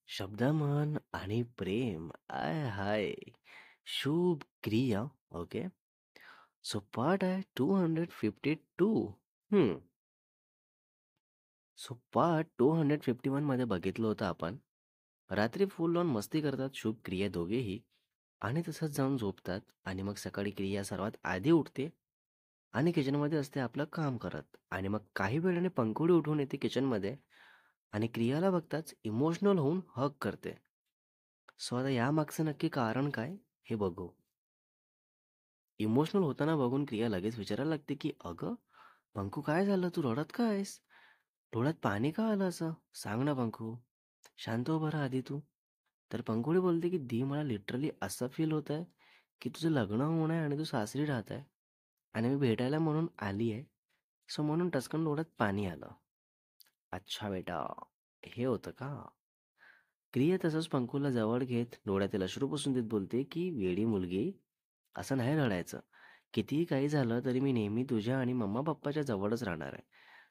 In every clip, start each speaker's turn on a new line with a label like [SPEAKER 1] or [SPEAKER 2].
[SPEAKER 1] शब्दमन आणि प्रेम आय हाय शुभ क्रिया. ओके. सो पार्ट आहे 252. हम्म सो पार्ट 251 मध्ये बघितलं होतं आपण. रात्री फुल ऑन मस्ती करतात शुभ क्रिया दोघेही, आणि तसंच जाऊन झोपतात. आणि मग सकाळी क्रिया सर्वात आधी उठते आणि किचनमध्ये असते आपलं काम करत. आणि मग काही वेळाने पंखुडी उठून येते किचनमध्ये आणि क्रियाला बघताच इमोशनल होऊन हग करते. सो आता यामागचं नक्की कारण काय हे बघू. इमोशनल होताना बघून क्रिया लगेच विचारायला लागते की अगं पंखू, काय झालं, तू रडत का आहेस? डोळ्यात पाणी का आलं असं? सांग ना पंखू, शांत हो बरं आधी तू. तर पंखुडी बोलते की दी, मला लिटरली असं फील होत आहे की तुझं लग्न होणं आहे आणि तू सासरी राहत आहे आणि मी भेटायला म्हणून आली आहे. सो म्हणून टचकन डोळ्यात पाणी आलं. अच्छा बेटा, हे होतं का? क्रिया तसंच पंखूला जवळ घेत डोळ्यातील अश्रू पुसून देत बोलते की वेडी मुलगी, असं नाही रडायचं. कितीही काही झालं तरी मी नेहमी तुझ्या आणि मम्मा पप्पाच्या जवळच राहणार आहे.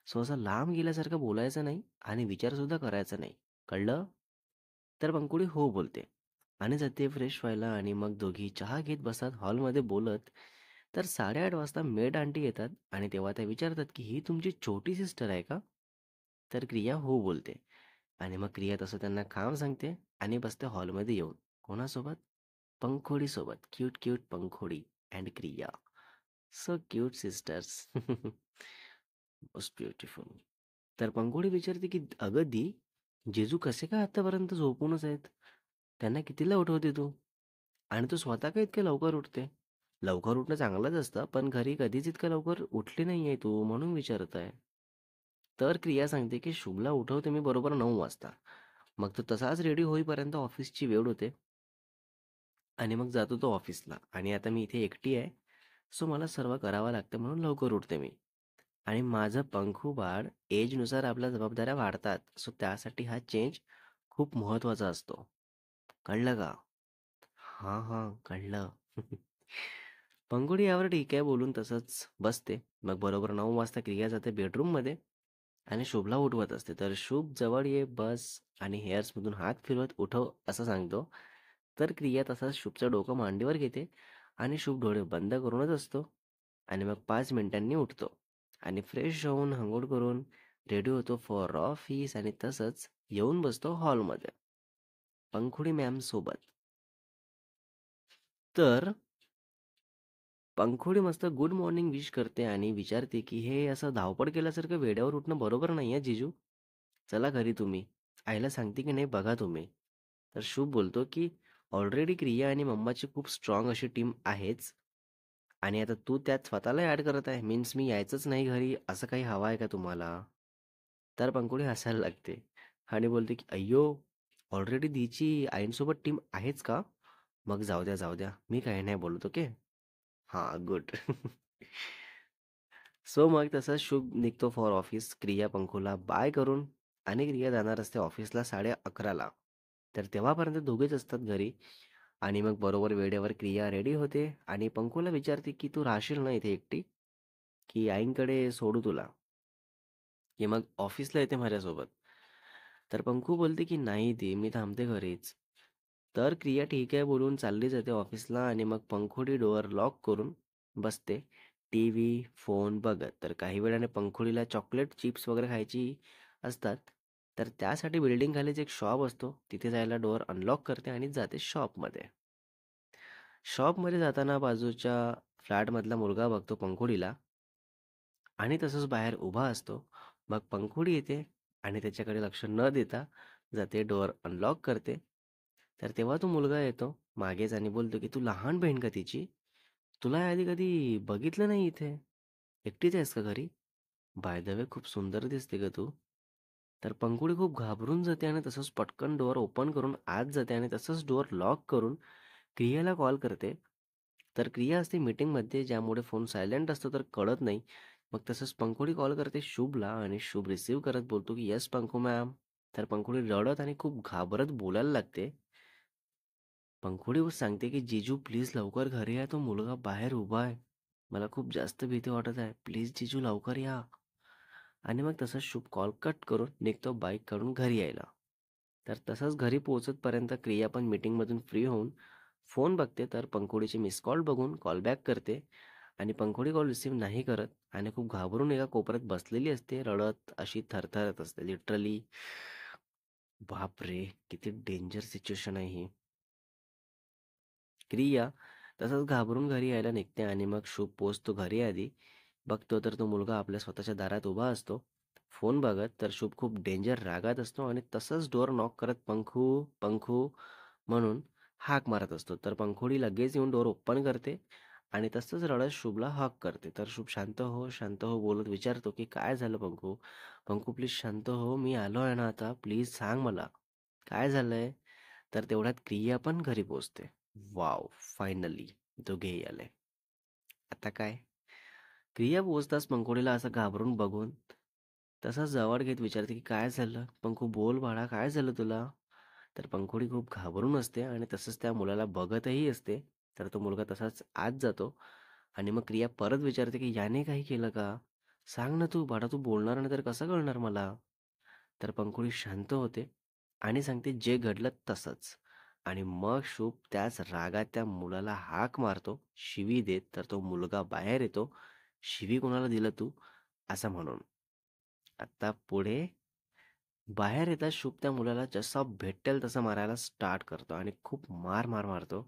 [SPEAKER 1] सो असं लांब गेल्यासारखं बोलायचं नाही आणि विचारसुद्धा करायचा नाही. कळलं? तर पंकुडी हो बोलते आणि जाते फ्रेश व्हायला. आणि मग दोघी चहा घेत बसतात हॉलमध्ये बोलत. तर 8:30 वाजता मेड आंटी येतात आणि तेव्हा त्या विचारतात की ही तुमची छोटी सिस्टर आहे का? तर क्रिया हो बोलते. आणि मग क्रिया तसं त्यांना काम सांगते आणि बसते हॉलमध्ये येऊन. कोणासोबत? पंखोडी सोबत. क्यूट क्यूट पंखोडी अँड क्रिया. So cute sisters. Most beautiful. तर पंखोडी विचारते की अगं दी, जेजू कसे काय आतापर्यंत झोपूनच आहेत? त्यांना कितीला उठवते तू? आणि तू स्वतः का इतक्या लवकर उठते? लवकर उठणं चांगलंच असतं, पण घरी कधीच इतक्या लवकर उठली नाहीये तू, म्हणून विचारत आहे. तर क्रिया सांगते की शुभला उठवते मी बरोबर 9 वाजता. मग तो तसाच रेडी होईपर्यंत ऑफिसची वेळ होते आणि मग जातो तो ऑफिसला. आणि आता मी इथे एकटी आहे, सो मला सर्व करावं लागतं म्हणून लवकर उठते मी. आणि माझं पंखू बाळ एजनुसार आपल्या जबाबदाऱ्या वाढतात, सो त्यासाठी हा चेंज खूप महत्त्वाचा असतो. कळलं का? हां हां, कळलं. पंखुडी यावर ठीक आहे बोलून तसंच बसते. मग बरोबर 9 वाजता क्रिया जाते बेडरूममध्ये आणि शुभला उठवत असते. तर शुभ जवळ ये बस आणि हेअर्समधून हात फिरवत उठव असं सांगतो. तर क्रिया तसाच शुभचं डोकं मांडीवर घेते आणि शुभ डोळे बंद करूनच असतो. आणि मग 5 मिनिटांनी उठतो आणि फ्रेश होऊन अंघोळ करून रेडी होतो फॉर ऑफिस. आणि तसंच येऊन बसतो हॉलमध्ये पंखुडी मॅम सोबत. तर पंखुडी मस्त गुड मॉर्निंग विश करते आणि विचारते की हे असं धावपळ केल्यासारखं वेड्यावर उठणं बरोबर नाही आहे जीजू. चला घरी तुम्ही. आईला सांगते की नाही बघा तुम्ही. तर शुभ बोलतो की ऑलरेडी क्रिया आणि मम्माची खूप स्ट्रॉंग अशी टीम आहेच, आणि आता तू त्यात स्वतःला ॲड करत आहे, मीन्स मी यायचंच नाही घरी असं काही हवं आहे का तुम्हाला? तर पंकुडी हसायला लागते आणि बोलते की अय्यो, ऑलरेडी दीची आईंसोबत टीम आहेच का? मग जाऊ द्या जाऊ द्या, मी काही नाही बोलत. ओके. हां, गुड. सो मग तसंच शुभ निघतो फॉर ऑफिस. क्रिया पंखूला बाय करून आणि क्रिया जाणार असते ऑफिसला 11:30ला. तर तेव्हापर्यंत दोघेच असतात घरी. आणि मग बरोबर वेळेवर क्रिया रेडी होते आणि पंखूला विचारते की तू राहशील ना इथे एकटी, की आईंकडे सोडू तुला, की मग ऑफिसला येते माझ्यासोबत? तर पंखू बोलते की नाही दी, मी थांबते घरीच. तर क्रिया ठीक आहे बोलून चालली जाते ऑफिसला. आणि मग पंखुडी डोअर लॉक करून बसते टी व्ही फोन बघत. तर काही वेळाने पंखुडीला चॉकलेट चिप्स वगैरे खायची असतात. तर त्यासाठी बिल्डिंग खालीच एक शॉप असतो, तिथे जायला डोअर अनलॉक करते आणि जाते शॉपमध्ये. शॉपमध्ये जाताना बाजूच्या फ्लॅटमधला मुलगा बघतो पंखुडीला आणि तसंच बाहेर उभा असतो. मग पंखुडी येते आणि त्याच्याकडे लक्ष न देता जाते, डोअर अनलॉक करते. तर तेव्हा तो मुलगा येतो मागेच आणि बोलतो की तू लहान बहीण का तिची? तुला आधी कधी बघितलं नाही इथे. एकटीच आहेस का घरी? बाय द वे खूप सुंदर दिसते ग तू. तर पंखुडी खूप घाबरून जाते आणि तसंच पटकन डोअर ओपन करून आत जाते आणि तसंच डोअर लॉक करून क्रियाला कॉल करते. तर क्रिया असते मीटिंगमध्ये, ज्यामुळे फोन सायलेंट असतो तर कळत नाही. मग तसंच पंखुडी कॉल करते शुभला आणि शुभ रिसीव्ह करत बोलतो की येस पंखू मॅम. तर पंखुडी रडत आणि खूप घाबरत बोलायला लागते. पंखुडी सांगते की जीजू प्लीज लवकर घरी या, तो मुलगा बाहेर उभा आहे. मला खूप जास्त भीती वाटत आहे, प्लीज जीजू लवकर या. आणि मग तसंच शुभ कॉल कट करून निघतो बाईक काढून घरी यायला. तर तसंच घरी पोहोचतपर्यंत क्रिया पण मीटिंगमधून फ्री होऊन फोन बघते, तर पंखुडीचे मिस कॉल बघून कॉल बॅक करते आणि पंखुडी कॉल रिसीव्ह नाही करत आणि खूप घाबरून एका कोपऱ्यात बसलेली असते, रडत अशी थरथरत असते लिटरली. बाप रे! किती डेंजर सिच्युएशन आहे ही. क्रिया तसंच घाबरून घरी यायला निघते आणि मग शुभ पोचतो घरी आधी. बघतो तर तो मुलगा आपल्या स्वतःच्या दारात उभा असतो. फोन बघत. तर शुभ खूप डेंजर रागात असतो आणि तसंच डोअर नॉक करत "पंखू, पंखू" म्हणून हाक मारत असतो. तर पंखुडी लगेच येऊन डोअर ओपन करते आणि तसंच रडत शुभला हग करते. तर शुभ "शांत हो, शांत हो" बोलत विचारतो, की "काय झालं पंखू? पंखू प्लीज शांत हो. मी आलो आहे ना आता. प्लीज सांग मला. काय झालंय?" तर तेवढ्यात क्रिया पण घरी पोहोचते. वॉव! फायनली दोघेही आले. आता काय? क्रिया पोहोचताच पंखुडीला असं घाबरून बघून तसाच जवळ घेत विचारते, की "काय झालं? पंखू बोल बाळा, काय झालं तुला?" तर पंखुडी खूप घाबरून असते आणि तसंच त्या मुलाला बघतही असते. तर तो मुलगा तसाच आत जातो आणि मग क्रिया परत विचारते, की "याने काही केलं का? सांग ना तू बाळा, तू बोलणार नाही तर कसं कळणार मला?" तर पंखुडी शांत होते आणि सांगते जे घडलं तसंच. आणि मग शुभ त्याच रागात त्या मुलाला हाक मारतो, शिवी देत. तर तो मुलगा बाहेर येतो. "शिवी कोणाला दिलं तू?" असं म्हणून. आता पुढे बाहेर येताच शुभ त्या मुलाला जसा भेटेल तसा मारायला स्टार्ट करतो आणि खूप मार मारतो.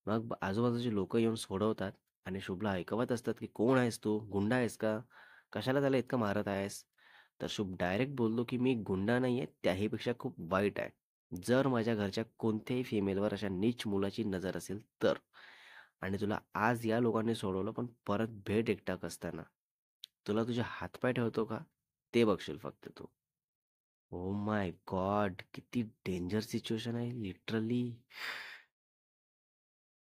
[SPEAKER 1] मग आजूबाजूचे लोक येऊन सोडवतात आणि शुभला ऐकवत असतात, की "कोण आहेस तू? गुंडा आहेस का? कशाला त्याला इतकं मारत आहेस?" तर शुभ डायरेक्ट बोलतो, की "मी गुंडा नाहीये, त्याहीपेक्षा खूप वाईट आहे. जर माझ्या घरच्या कोणत्याही फिमेलवर अशा नीच मुलाची नजर असेल तर. आणि तुला आज या लोकांनी सोडवलं, पण परत भेट एकटा असताना. तुला तुझे हातपाय ठेवतो का? ते बघशील फक्त तू." Oh my God! किती डेंजर सिच्युएशन आहे लिटरली.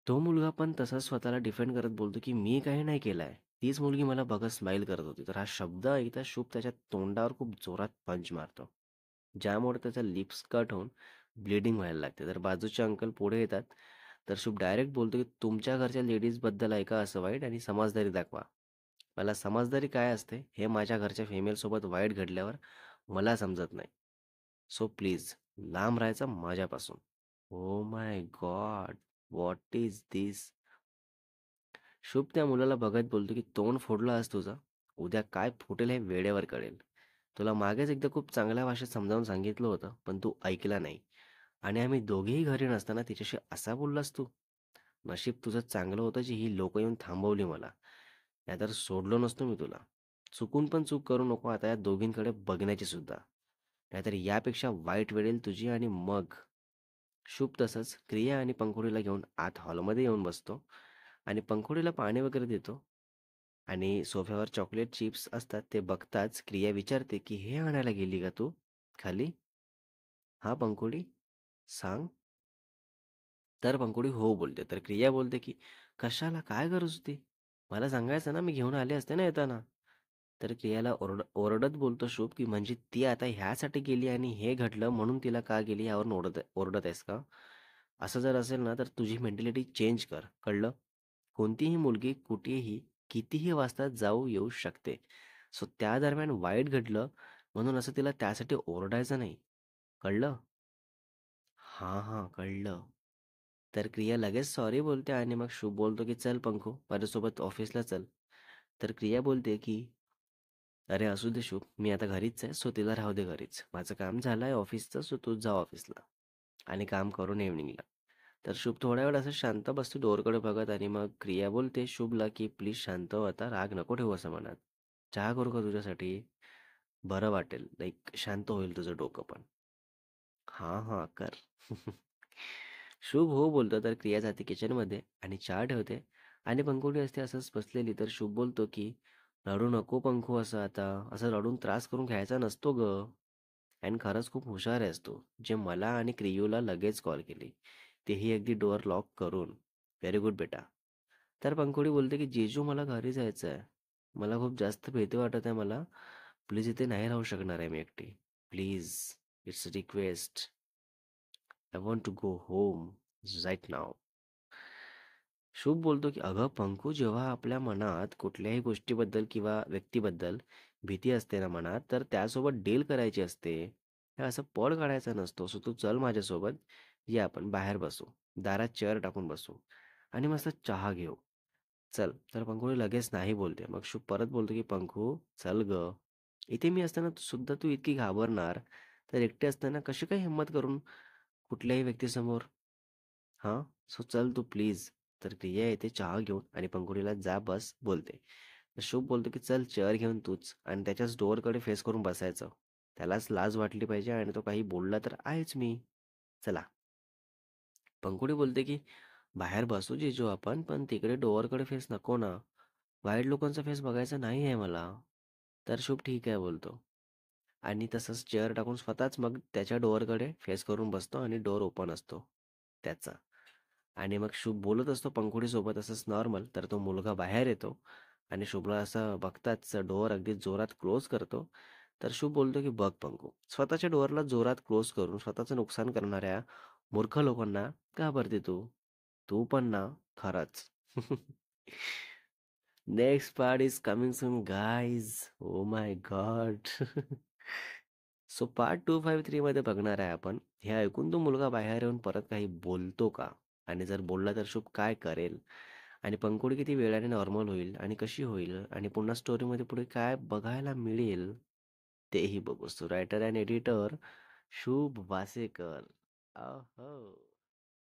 [SPEAKER 1] तो मुलगा पण तसाच स्वतःला डिफेंड करत बोलतो, की "मी काही नाही केलंय. तीच मुलगी मला बघत स्माईल करत होती." तर हा शब्द ऐकता शुभ त्याच्या तोंडावर खूप जोरात पंच मारतो. ज्यामुळे त्याचा लिप्स कट होऊन ब्लीडिंग व्हायला लागते. तर बाजूचे अंकल पुढे येतात. तर शुभ डायरेक्ट बोलतो, की "तुमच्या घरच्या लेडीजबद्दल ऐका असं वाईट आणि समजदारी दाखवा. मला समजदारी काय असते हे माझ्या घरच्या फिमेलसोबत वाईट घडल्यावर मला समजत नाही. सो प्लीज लांब राहायचं माझ्यापासून." ओह my God! What is this? शुभ त्या मुलाला बघत बोलतो, की "तोंड फोडलं आज तुझं. उद्या काय फुटेल हे वेळेवर कळेल. तुला मागेच एकदा खूप चांगल्या भाषेत समजावून सांगितलं होतं, पण तू ऐकला नाही. आणि आम्ही दोघेही घरी नसताना तिच्याशी असा बोललास तू? नशीब तुझं चांगलं होतं जी ही लोकं येऊन थांबवली मला. नाहीतर सोडलो नसतो मी तुला. चुकून पण चूक करू नको आता या दोघींकडे बघण्याची सुद्धा. नाहीतर यापेक्षा वाईट वेळ येईल तुझी." आणि मग शुभ तसंच क्रिया आणि पंखुडीला घेऊन आत हॉलमध्ये येऊन बसतो आणि पंखुडीला पाणी वगैरे देतो आणि सोफ्यावर चॉकलेट चिप्स असतात ते बघताच क्रिया विचारते, की "हे आणायला गेली का तू खाली? हां पंखुडी, सांग." तर पंखुडी हो बोलते. तर क्रिया बोलते, की "कशाला? काय गरज होती? मला सांगायचं ना, मी घेऊन आले असते ना येताना." तर क्रियाला ओरडत बोलतो शुभ, की "म्हणजे ती आता ह्यासाठी गेली आणि हे घडलं म्हणून तिला का गेली यावरून ओरडत ओरडत आहेस का? असं जर असेल ना, तर तुझी मेंटॅलिटी चेंज कर, कळलं? कोणतीही मुलगी कुठेही, कितीही वाजता जाऊ येऊ शकते. सो त्या दरम्यान वाईट घडलं म्हणून असं तिला त्यासाठी ओरडायचं नाही, कळलं?" "हां, हां, कळलं." तर क्रिया लगेच सॉरी बोलते आणि मग शुभ बोलतो, की "चल पंकू, माझ्यासोबत ऑफिसला चल." तर क्रिया बोलते, की "अरे असू दे शुभ, मी आता घरीच आहे, सो तिला राहू दे घरीच. माझं काम झालं आहे ऑफिसचं, सो तू जा ऑफिसला आणि काम करून इव्हनिंगला." तर शुभ थोड्या वेळ असं शांत बसतो डोअरकडे बघत आणि मग क्रिया बोलते शुभला, की "प्लीज शांत हो आता, राग नको ठेवू असं मनात. चहा करू का तुझ्यासाठी? बरं वाटेल, लाईक शांत होईल तुझं डोकं पण." "हां, हां, कर." शुभ हो बोलतो. तर क्रिया जाते किचनमध्ये आणि चहा ठेवते आणि पंखुडी असते असंच बसलेली. तर शुभ बोलतो, की "रडू नको पंखू असं आता. असं रडून त्रास करून घ्यायचा नसतो गं. आणि खरंच खूप हुशार आहेस तू, जे मला आणि क्रियूला लगेच कॉल केली. तेही अगदी डोअर लॉक करून. व्हेरी गुड बेटा." तर पंखुडी बोलते, की "जीजू मला घरी जायचं आहे. मला खूप जास्त भीती वाटत आहे मला. प्लीज इथे नाही राहू शकणार आहे मी एकटी. Please, it's a request. I want to go home right now." Shubh बोलतो, की "अगं पंकू, जेव्हा आपल्या मनात कुठल्याही गोष्टीबद्दल किंवा व्यक्तीबद्दल भीती असते ना मनात, तर त्यासोबत डील करायची असते. हे असं पळ काढायचा नसतो. सो तू चल माझ्यासोबत. ये आपण बाहेर बसू. दारात चेअर टाकून बसू आणि मस्त चहा घेऊ. चल. तर पंकुळी लगेच नाही बोलते. मग शुभ परत बोलतो, की "पंकू, चल गं. इथे मी असताना सुद्धा तू इतकी घाबरणार, तर एकटे असताना कशी काय हिंमत करून कुठल्याही व्यक्तीसमोर? हां, सो चल तू प्लीज." तर प्रिया येते चहा घेऊन आणि पंकुडीला "जा बस" बोलते. तर शुभ बोलतो, की "चल चेअर घेऊन तूच" आणि त्याच्याच डोअरकडे फेस करून बसायचं. त्यालाच लाज वाटली पाहिजे आणि तो काही बोलला तर आहेच मी. चला. पंकुडी बोलते, की "बाहेर बसू जिजू आपण, पण तिकडे डोअरकडे फेस नको ना. वाईट लोकांचा फेस बघायचा नाही आहे मला." तर शुभ ठीक आहे बोलतो. आणि तसंच चेअर टाकून स्वतःच मग त्याच्या डोअरकडे फेस करून बसतो आणि डोअर ओपन असतो त्याचा. आणि मग शुभ बोलत असतो पंखुडीसोबत असंच नॉर्मल. तर तो मुलगा बाहेर येतो आणि शुभला असं बघताच डोअर अगदी जोरात क्लोज करतो. तर शुभ बोलतो, की "बघ पंकू, स्वतःच्या डोअरला जोरात क्लोज करून स्वतःचं नुकसान करणाऱ्या मूर्ख लोकांना घाबरते तू. तू पण ना, खरंच." Next part is coming soon guys. Oh my God. So part 253 मध्ये बघणार आहे आपण. हे ऐकून तो मुलगा बाहेर येऊन परत काही बोलतो का? आणि जर बोलला तर शुभ काय करेल? आणि पंकुडी किती वेळाने नॉर्मल होईल आणि कशी होईल? आणि पुन्हा स्टोरीमध्ये पुढे काय बघायला मिळेल? तेही बघू. सो रायटर अँड एडिटर शुभ वासेकर. अहो.